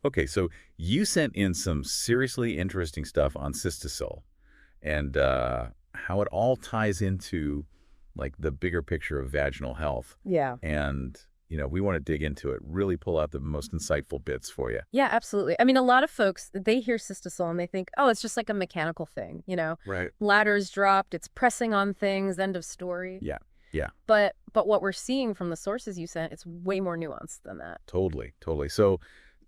Okay, so you sent in some seriously interesting stuff on Cystocele and how it all ties into like the bigger picture of vaginal health. Yeah. And, we want to dig into it, really pull out the most insightful bits for you. Yeah, absolutely. I mean, a lot of folks, they hear cystosol and they think, oh, it's just like a mechanical thing. Right. Bladder's dropped, it's pressing on things, end of story. Yeah. Yeah. But what we're seeing from the sources you sent, it's way more nuanced than that. Totally. Totally. So,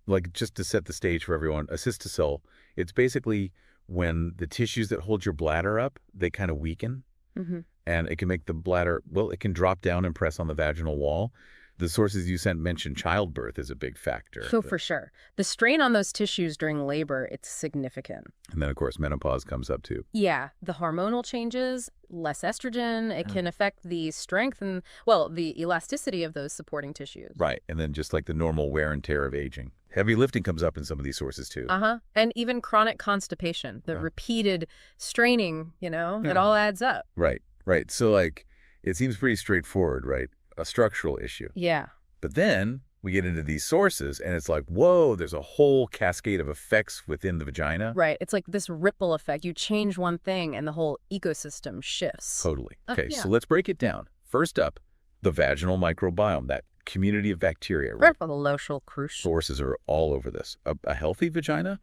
like, just to set the stage for everyone, a cystocele, it's basically when the tissues that hold your bladder up, they kind of weaken. Hmm. And it can make the bladder, well, it can drop down and press on the vaginal wall. The sources you sent mentioned childbirth is a big factor. So for sure. The strain on those tissues during labor, it's significant. And then, of course, menopause comes up too. Yeah, the hormonal changes, less estrogen, it can affect the strength and, well, the elasticity of those supporting tissues. Right. And then just like the normal wear and tear of aging. Heavy lifting comes up in some of these sources too. And even chronic constipation, the repeated straining, it all adds up. Right. Right. So like, it seems pretty straightforward, right? A structural issue. Yeah. But then we get into these sources and it's like, whoa, there's a whole cascade of effects within the vagina. Right. It's like this ripple effect. You change one thing and the whole ecosystem shifts. Totally. Okay, Yeah. so let's break it down. First up, the vaginal microbiome, that community of bacteria. Right? Sources are all over this. A healthy vagina,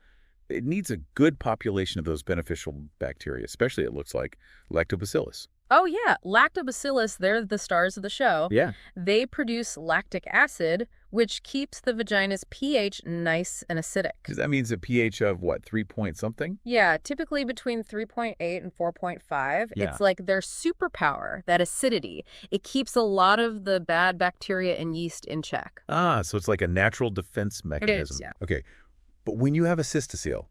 it needs a good population of those beneficial bacteria, especially it looks like lactobacillus. Oh, yeah. Lactobacillus, they're the stars of the show. Yeah. They produce lactic acid, which keeps the vagina's pH nice and acidic. Because that means a pH of, what, 3 point something? Yeah, typically between 3.8 and 4.5. Yeah. It's like their superpower, that acidity. It keeps a lot of the bad bacteria and yeast in check. Ah, so it's like a natural defense mechanism. It is, yeah. Okay, but when you have a cystocele,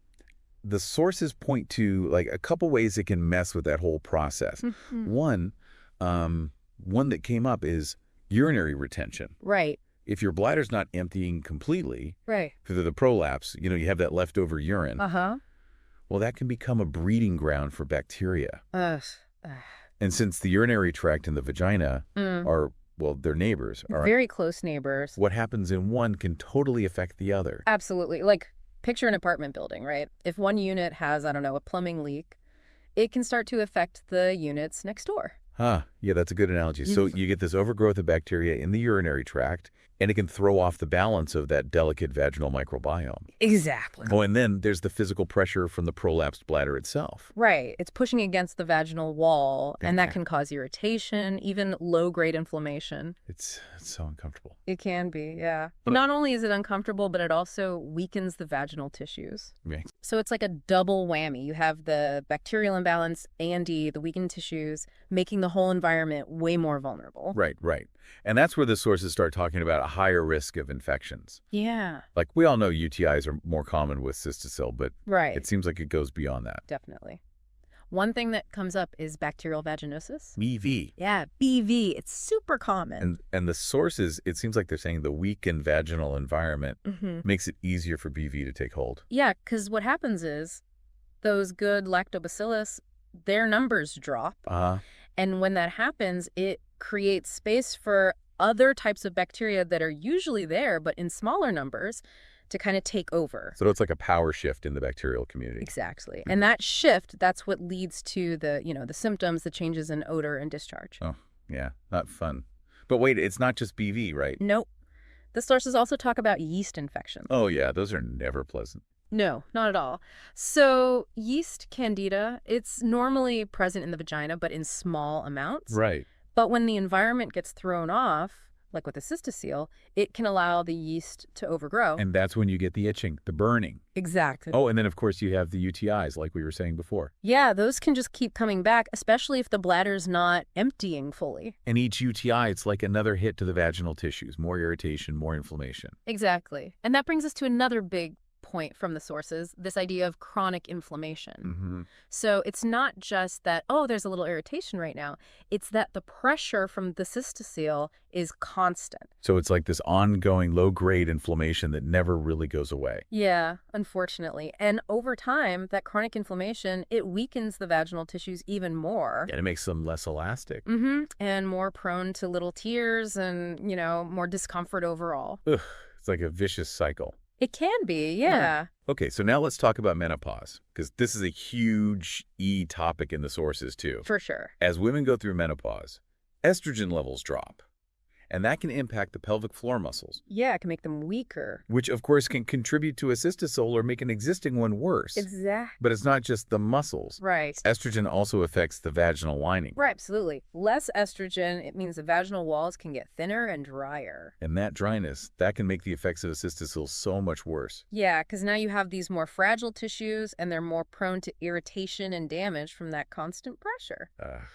the sources point to like a couple ways it can mess with that whole process. One that came up is urinary retention. Right. If your bladder's not emptying completely Right. through the prolapse, you have that leftover urine. Well, that can become a breeding ground for bacteria. And since the urinary tract and the vagina are, well, they're neighbors. Very close neighbors. What happens in one can totally affect the other. Absolutely. Like, picture an apartment building, right? If one unit has, I don't know, a plumbing leak, it can start to affect the units next door. Yeah, that's a good analogy. So you get this overgrowth of bacteria in the urinary tract, and it can throw off the balance of that delicate vaginal microbiome. Exactly. Oh, and then there's the physical pressure from the prolapsed bladder itself. Right. It's pushing against the vaginal wall, and that can cause irritation, even low-grade inflammation. It's so uncomfortable. It can be, yeah. Not only is it uncomfortable, but it also weakens the vaginal tissues. Right. So it's like a double whammy. You have the bacterial imbalance and the weakened tissues, making the whole environment way more vulnerable. Right, right. And that's where the sources start talking about a higher risk of infections. Yeah. Like, we all know UTIs are more common with cystocele, but Right. it seems like it goes beyond that. Definitely. One thing that comes up is bacterial vaginosis. BV. Yeah, BV. It's super common. And the sources, it seems like they're saying the weakened vaginal environment makes it easier for BV to take hold. Yeah, because what happens is those good lactobacillus, their numbers drop. And when that happens, it creates space for other types of bacteria that are usually there, but in smaller numbers, to kind of take over. So it's like a power shift in the bacterial community. Exactly. And that shift, that's what leads to the, the symptoms, the changes in odor and discharge. Oh, yeah, not fun. But wait, it's not just BV, right? Nope. The sources also talk about yeast infections. Oh, yeah, those are never pleasant. No, not at all. So yeast candida, it's normally present in the vagina, but in small amounts. Right. But when the environment gets thrown off, like with a cystocele, it can allow the yeast to overgrow. And that's when you get the itching, the burning. Exactly. Oh, and then, of course, you have the UTIs, like we were saying before. Yeah, those can just keep coming back, especially if the bladder's not emptying fully. And each UTI, it's like another hit to the vaginal tissues, more irritation, more inflammation. Exactly. And that brings us to another big point from the sources, this idea of chronic inflammation. So it's not just that, oh, there's a little irritation right now. It's that the pressure from the cystocele is constant. So it's like this ongoing low-grade inflammation that never really goes away. Yeah, unfortunately. And over time, that chronic inflammation, it weakens the vaginal tissues even more. And it makes them less elastic. And more prone to little tears and, more discomfort overall. Ugh, it's like a vicious cycle. It can be, yeah. Okay, so now let's talk about menopause, because this is a huge topic in the sources too. For sure. As women go through menopause, estrogen levels drop, and that can impact the pelvic floor muscles. Yeah, it can make them weaker. Which, of course, can contribute to a cystocele or make an existing one worse. Exactly. But it's not just the muscles. Right. Estrogen also affects the vaginal lining. Right, absolutely. Less estrogen, it means the vaginal walls can get thinner and drier. And that dryness, that can make the effects of a cystocele so much worse. Yeah, because now you have these more fragile tissues, and they're more prone to irritation and damage from that constant pressure.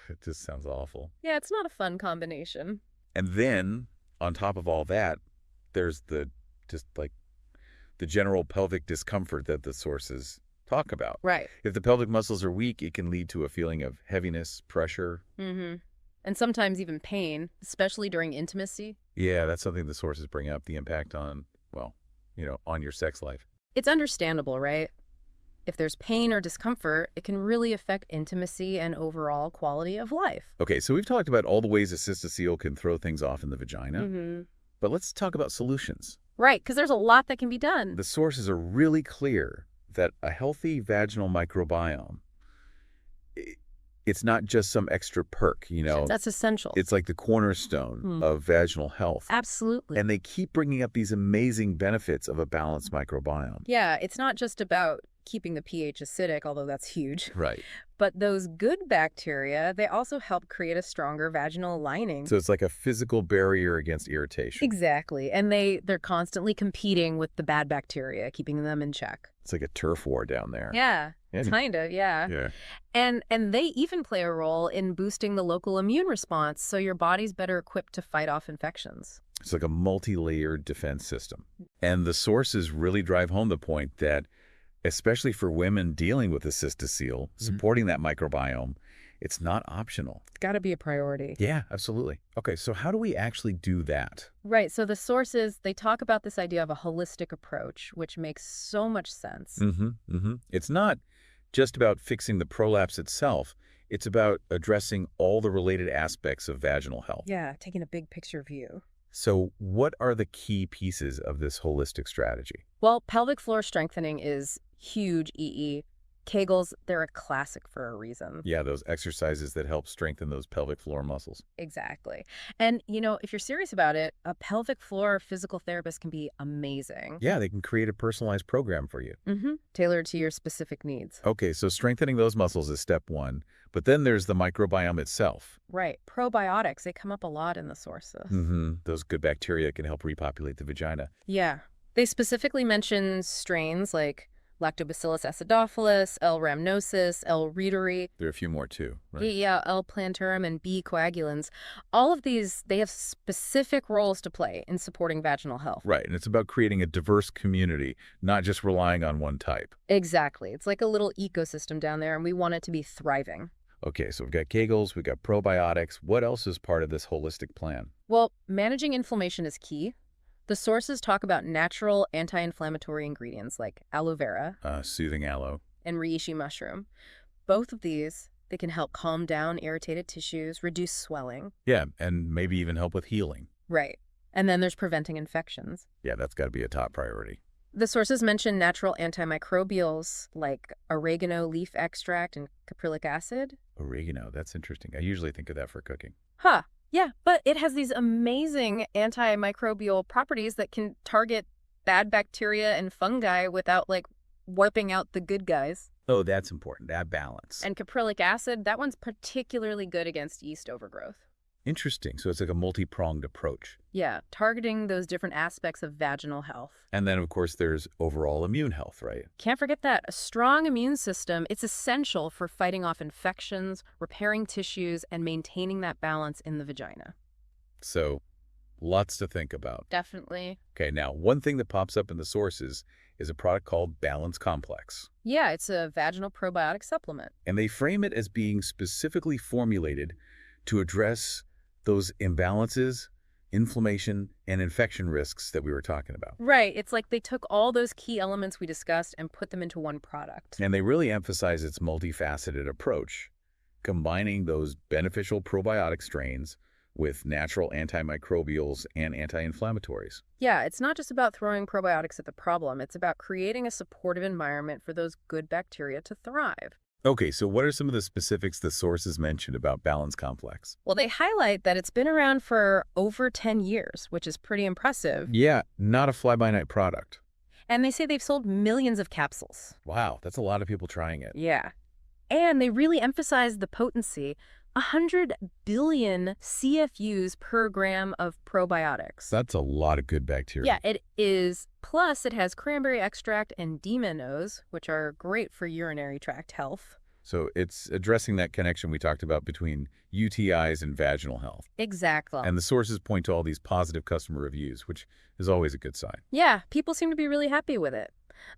It just sounds awful. Yeah, it's not a fun combination. And then, on top of all that, there's the general pelvic discomfort that the sources talk about. Right. If the pelvic muscles are weak, it can lead to a feeling of heaviness, pressure. Mm-hmm. And sometimes even pain, especially during intimacy. Yeah, that's something the sources bring up, the impact on, well, on your sex life. It's understandable, right? If there's pain or discomfort, it can really affect intimacy and overall quality of life. Okay, so we've talked about all the ways a cystocele can throw things off in the vagina, but let's talk about solutions. Right, because there's a lot that can be done. The sources are really clear that a healthy vaginal microbiome, it's not just some extra perk, That's essential. It's like the cornerstone of vaginal health. Absolutely. And they keep bringing up these amazing benefits of a balanced microbiome. Yeah, it's not just about keeping the pH acidic, although that's huge. Right. But those good bacteria, they also help create a stronger vaginal lining. So it's like a physical barrier against irritation. Exactly. And they're constantly competing with the bad bacteria, keeping them in check. It's like a turf war down there. Yeah. Kind of, yeah. Yeah. And they even play a role in boosting the local immune response, so your body's better equipped to fight off infections. It's like a multi-layered defense system. And the sources really drive home the point that, especially for women dealing with a cystocele, supporting that microbiome, it's not optional. It's got to be a priority. Yeah, absolutely. Okay, so how do we actually do that? Right, so the sources, they talk about this idea of a holistic approach, which makes so much sense. It's not just about fixing the prolapse itself. It's about addressing all the related aspects of vaginal health. Yeah, taking a big picture view. So what are the key pieces of this holistic strategy? Well, pelvic floor strengthening is huge, EE. Kegels, they're a classic for a reason. Yeah, those exercises that help strengthen those pelvic floor muscles. Exactly. And, if you're serious about it, a pelvic floor physical therapist can be amazing. Yeah, they can create a personalized program for you. Tailored to your specific needs. Okay, so strengthening those muscles is step one, but then there's the microbiome itself. Right. Probiotics, they come up a lot in the sources. Those good bacteria can help repopulate the vagina. Yeah. They specifically mention strains like Lactobacillus acidophilus, L. rhamnosus, L. reuteri. There are a few more too, right? Yeah, L. plantarum, and B. coagulans. All of these, they have specific roles to play in supporting vaginal health. Right, and it's about creating a diverse community, not just relying on one type. Exactly. It's like a little ecosystem down there, and we want it to be thriving. Okay, so we've got Kegels, we've got probiotics. What else is part of this holistic plan? Well, managing inflammation is key. The sources talk about natural anti-inflammatory ingredients like aloe vera, soothing aloe, and reishi mushroom. Both of these, they can help calm down irritated tissues, reduce swelling. Yeah, and maybe even help with healing. Right. And then there's preventing infections. Yeah, that's got to be a top priority. The sources mention natural antimicrobials like oregano leaf extract and caprylic acid. Oregano, that's interesting. I usually think of that for cooking. Huh. Yeah, but it has these amazing antimicrobial properties that can target bad bacteria and fungi without, wiping out the good guys. Oh, that's important, that balance. And caprylic acid, that one's particularly good against yeast overgrowth. Interesting. So it's like a multi-pronged approach. Yeah, targeting those different aspects of vaginal health. And then, of course, there's overall immune health, right? Can't forget that. A strong immune system, it's essential for fighting off infections, repairing tissues, and maintaining that balance in the vagina. So, lots to think about. Definitely. Okay, now, one thing that pops up in the sources is a product called Balance Complex. Yeah, it's a vaginal probiotic supplement. And they frame it as being specifically formulated to address those imbalances, inflammation, and infection risks that we were talking about. Right. It's like they took all those key elements we discussed and put them into one product. And they really emphasize its multifaceted approach, combining those beneficial probiotic strains with natural antimicrobials and anti-inflammatories. Yeah, it's not just about throwing probiotics at the problem. It's about creating a supportive environment for those good bacteria to thrive. Okay, so what are some of the specifics the sources mentioned about Balance Complex? Well, they highlight that it's been around for over 10 years, which is pretty impressive. Yeah, not a fly-by-night product. And they say they've sold millions of capsules. Wow, that's a lot of people trying it. Yeah. And they really emphasize the potency. 100 billion CFUs per gram of probiotics. That's a lot of good bacteria. Yeah, it is. Plus, it has cranberry extract and D-mannose, which are great for urinary tract health. So it's addressing that connection we talked about between UTIs and vaginal health. Exactly. And the sources point to all these positive customer reviews, which is always a good sign. Yeah, people seem to be really happy with it.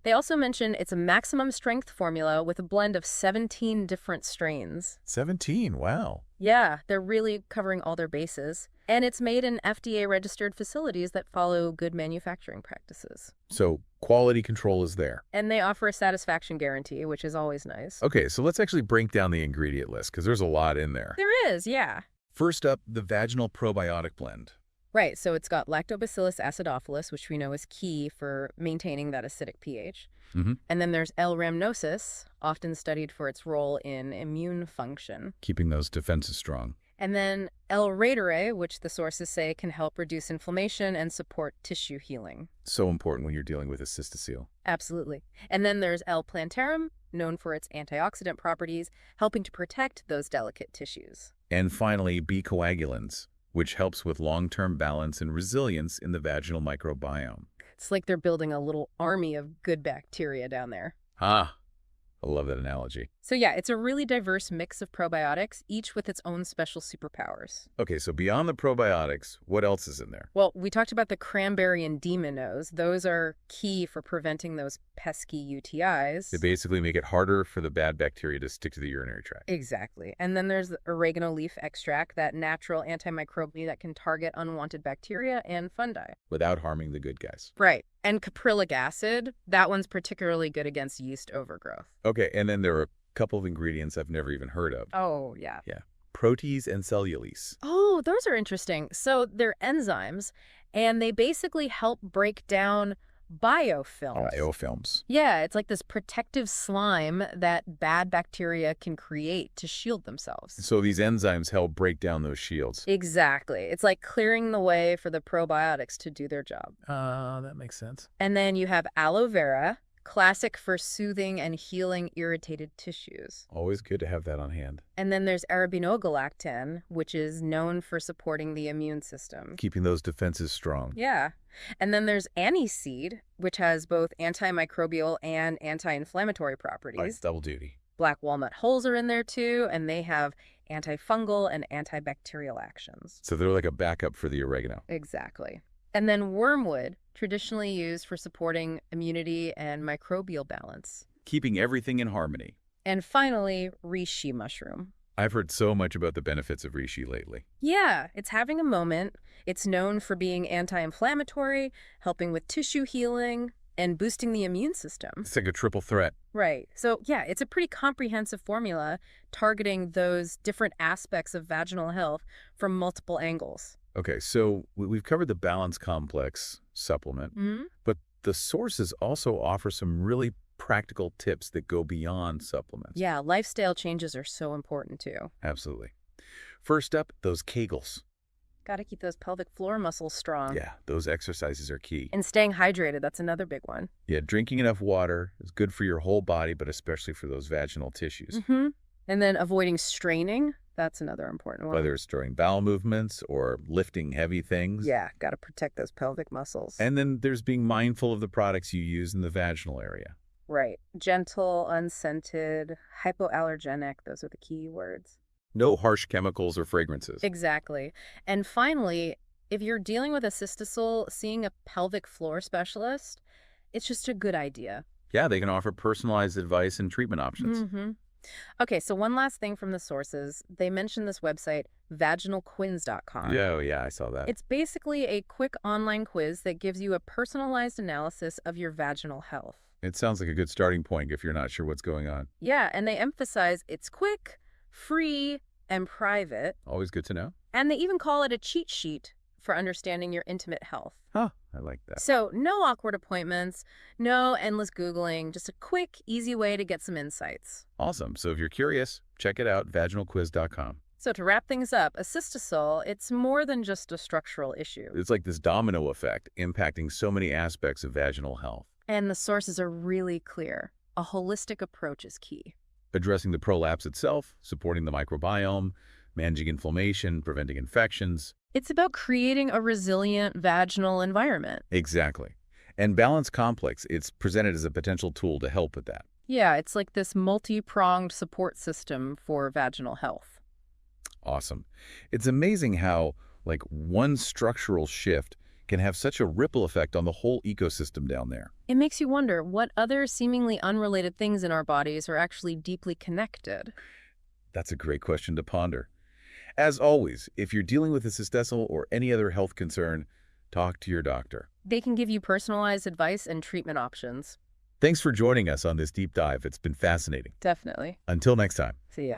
They also mention it's a maximum strength formula with a blend of 17 different strains. 17, wow. Yeah, they're really covering all their bases. And it's made in FDA-registered facilities that follow good manufacturing practices. So quality control is there. And they offer a satisfaction guarantee, which is always nice. Okay, so let's actually break down the ingredient list, because there's a lot in there. There is, yeah. First up, the vaginal probiotic blend. Right, so it's got Lactobacillus acidophilus, which we know is key for maintaining that acidic pH. And then there's L. rhamnosus, often studied for its role in immune function. Keeping those defenses strong. And then L. reiterae, which the sources say can help reduce inflammation and support tissue healing. So important when you're dealing with a cystocele. Absolutely. And then there's L. plantarum, known for its antioxidant properties, helping to protect those delicate tissues. And finally, B. coagulans, which helps with long-term balance and resilience in the vaginal microbiome. It's like they're building a little army of good bacteria down there. Ah, I love that analogy. So yeah, it's a really diverse mix of probiotics, each with its own special superpowers. Okay, so beyond the probiotics, what else is in there? Well, we talked about the cranberry and D-mannose. Those are key for preventing those pesky UTIs. They basically make it harder for the bad bacteria to stick to the urinary tract. Exactly. And then there's the oregano leaf extract, that natural antimicrobial that can target unwanted bacteria and fungi. Without harming the good guys. Right. And caprylic acid, that one's particularly good against yeast overgrowth. Okay, and then there are a couple of ingredients I've never even heard of. Oh, yeah. Yeah. Protease and cellulase. Oh, those are interesting. So they're enzymes, and they basically help break down biofilms. Biofilms. Yeah, it's like this protective slime that bad bacteria can create to shield themselves. So these enzymes help break down those shields. Exactly. It's like clearing the way for the probiotics to do their job. That makes sense. And then you have aloe vera, classic for soothing and healing irritated tissues. Always good to have that on hand. And then there's arabinogalactan, which is known for supporting the immune system. Keeping those defenses strong. Yeah. And then there's aniseed, which has both antimicrobial and anti-inflammatory properties. Double duty. Black walnut hulls are in there too, and they have antifungal and antibacterial actions. So they're like a backup for the oregano. Exactly. And then wormwood, traditionally used for supporting immunity and microbial balance. Keeping everything in harmony. And finally, reishi mushroom. I've heard so much about the benefits of reishi lately. Yeah, it's having a moment. It's known for being anti-inflammatory, helping with tissue healing, and boosting the immune system. It's like a triple threat. Right. So yeah, it's a pretty comprehensive formula targeting those different aspects of vaginal health from multiple angles. Okay, so we've covered the Balance Complex supplement, but the sources also offer some really practical tips that go beyond supplements. Yeah, lifestyle changes are so important too. Absolutely. First up, those Kegels. Got to keep those pelvic floor muscles strong. Yeah, those exercises are key. And staying hydrated, that's another big one. Yeah, drinking enough water is good for your whole body, but especially for those vaginal tissues. And then avoiding straining, that's another important one. Whether it's during bowel movements or lifting heavy things. Yeah, got to protect those pelvic muscles. And then there's being mindful of the products you use in the vaginal area. Right. Gentle, unscented, hypoallergenic, those are the key words. No harsh chemicals or fragrances. Exactly. And finally, if you're dealing with a cystocele, seeing a pelvic floor specialist, it's just a good idea. Yeah, they can offer personalized advice and treatment options. Okay, so one last thing from the sources. They mentioned this website, vaginalquiz.com. Yeah, I saw that. It's basically a quick online quiz that gives you a personalized analysis of your vaginal health. It sounds like a good starting point if you're not sure what's going on. Yeah, and they emphasize it's quick, free, and private. Always good to know. And they even call it a cheat sheet for understanding your intimate health. Huh, I like that. So no awkward appointments, no endless Googling, just a quick, easy way to get some insights. Awesome. So if you're curious, check it out, vaginalquiz.com. So to wrap things up, a cystocele, it's more than just a structural issue. It's like this domino effect impacting so many aspects of vaginal health. And the sources are really clear. A holistic approach is key. Addressing the prolapse itself, supporting the microbiome, managing inflammation, preventing infections. It's about creating a resilient vaginal environment. Exactly. And Balance Complex, it's presented as a potential tool to help with that. Yeah, it's like this multi-pronged support system for vaginal health. Awesome. It's amazing how, like, one structural shift can have such a ripple effect on the whole ecosystem down there. It makes you wonder what other seemingly unrelated things in our bodies are actually deeply connected. That's a great question to ponder. As always, if you're dealing with a cystocele or any other health concern, talk to your doctor. They can give you personalized advice and treatment options. Thanks for joining us on this deep dive. It's been fascinating. Definitely. Until next time. See ya.